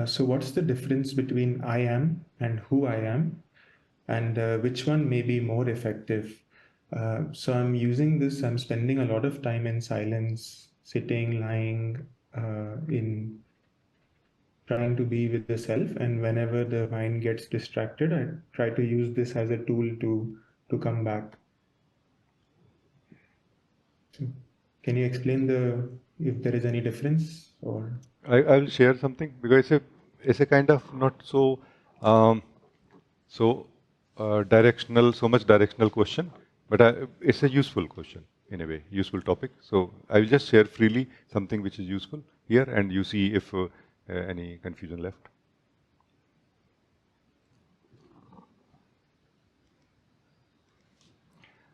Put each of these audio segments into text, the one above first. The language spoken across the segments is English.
So what's the difference between I am and who I am, and which one may be more effective? So I'm using this, I'm spending a lot of time in silence, sitting, lying, in trying to be with the self. And whenever the mind gets distracted, I try to use this as a tool to come back. So can you explain the if there is any difference or? I will share something because it's a kind of not so um, so directional, so much directional question, but it's a useful question in a way, useful topic. So I will just share freely something which is useful here, and you see if any confusion left.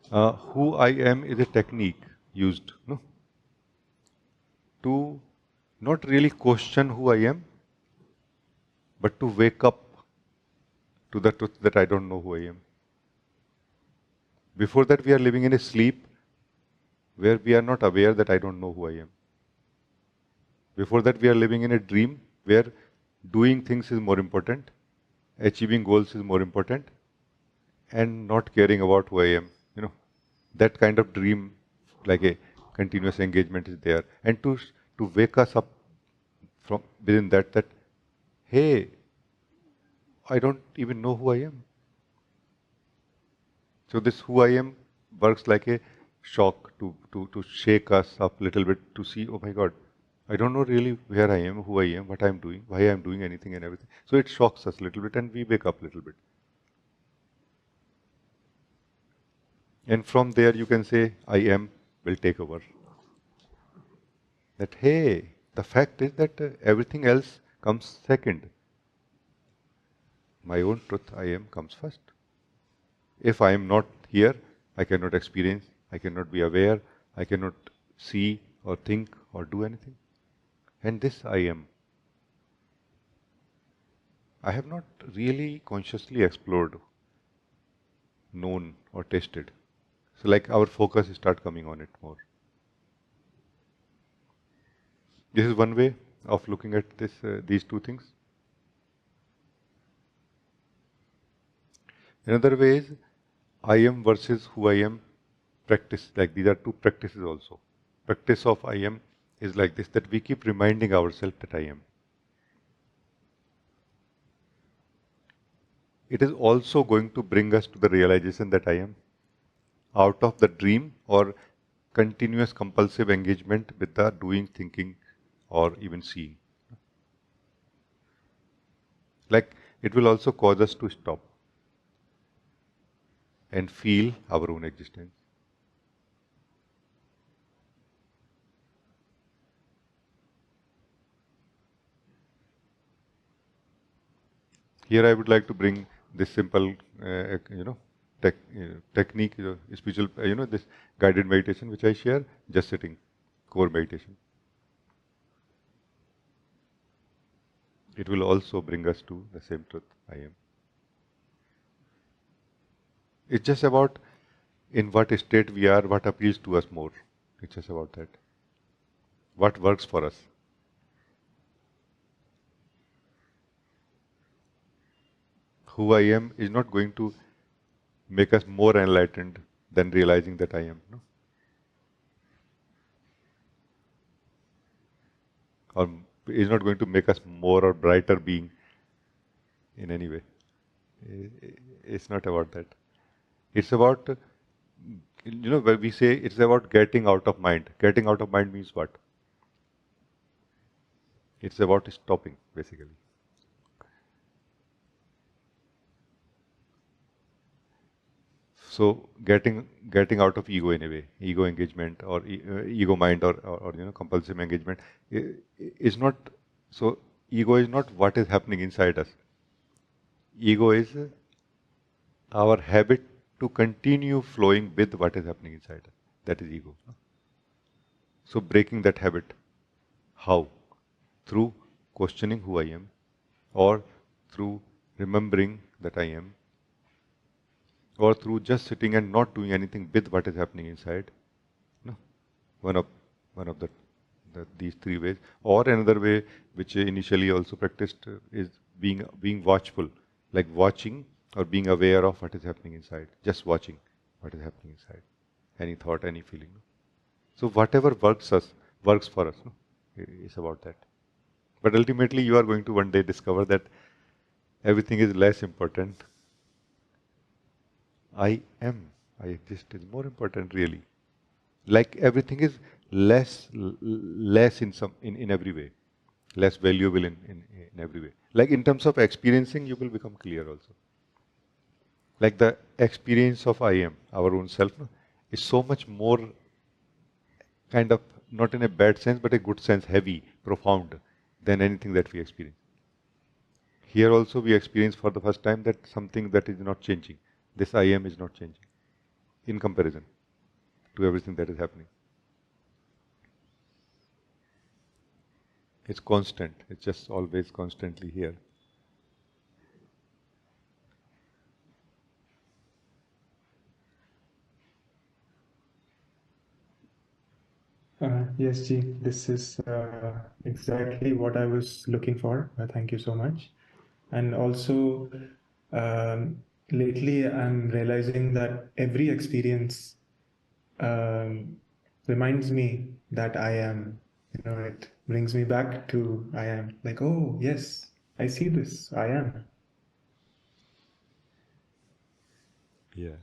Who I am is a technique used, no, to not really question who I am, but to wake up to the truth that I don't know who I am. Before that, we are living in a sleep where we are not aware that I don't know who I am. Before that, we are living in a dream where doing things is more important, achieving goals is more important, and not caring about who I am. You know, that kind of dream, like a continuous engagement, is there. And to wake us up from within that hey, I don't even know who I am. So this who I am works like a shock to shake us up a little bit to see, oh my God, I don't know really where I am, who I am, what I'm doing, why I'm doing anything and everything. So it shocks us a little bit and we wake up a little bit. And from there you can say, I am will take over. That hey, the fact is that everything else comes second. My own truth, I am, comes first. If I am not here, I cannot experience, I cannot be aware, I cannot see or think or do anything. And this I am. I have not really consciously explored, known or tasted. So like our focus start coming on it more. This is one way of looking at this, these two things. Another way is I am versus who I am practice. Like these are two practices also. Practice of I am is like this, that we keep reminding ourselves that I am. It is also going to bring us to the realization that I am out of the dream or continuous compulsive engagement with the doing, thinking, or even seeing. Like it will also cause us to stop and feel our own existence. Here I would like to bring this simple, technique, spiritual, this guided meditation which I share, just sitting, core meditation. It will also bring us to the same truth, I am. It's just about in what state we are, what appeals to us more. It's just about that. What works for us. Who I am is not going to make us more enlightened than realizing that I am. No? Or is not going to make us more or brighter being in any way. It's not about that. It's about, when we say it's about getting out of mind. Getting out of mind means what? It's about stopping, basically. So getting out of ego in a way, ego engagement or ego mind or compulsive engagement is not. So ego is not what is happening inside us. Ego is our habit to continue flowing with what is happening inside us. That is ego. So breaking that habit, how? Through questioning who I am, or through remembering that I am, or through just sitting and not doing anything with what is happening inside. No, one of the these three ways. Or another way, which initially also practiced, is being watchful, like watching or being aware of what is happening inside, just watching what is happening inside, any thought, any feeling. So whatever works for us. No? It's about that. But ultimately, you are going to one day discover that everything is less important. I am, I exist is more important, really. Like everything is less in every way, less valuable in every way. Like in terms of experiencing, you will become clear also. Like the experience of I am, our own self, no, is so much more kind of, not in a bad sense, but a good sense, heavy, profound than anything that we experience. Here also we experience for the first time that something that is not changing. This I am is not changing in comparison to everything that is happening. It's constant. It's just always constantly here. Yes, Ji, this is exactly what I was looking for. Thank you so much. And also, lately I'm realizing that every experience um, reminds me that I am. It brings me back to I am. Like, oh, yes, I see this. I am. Yeah.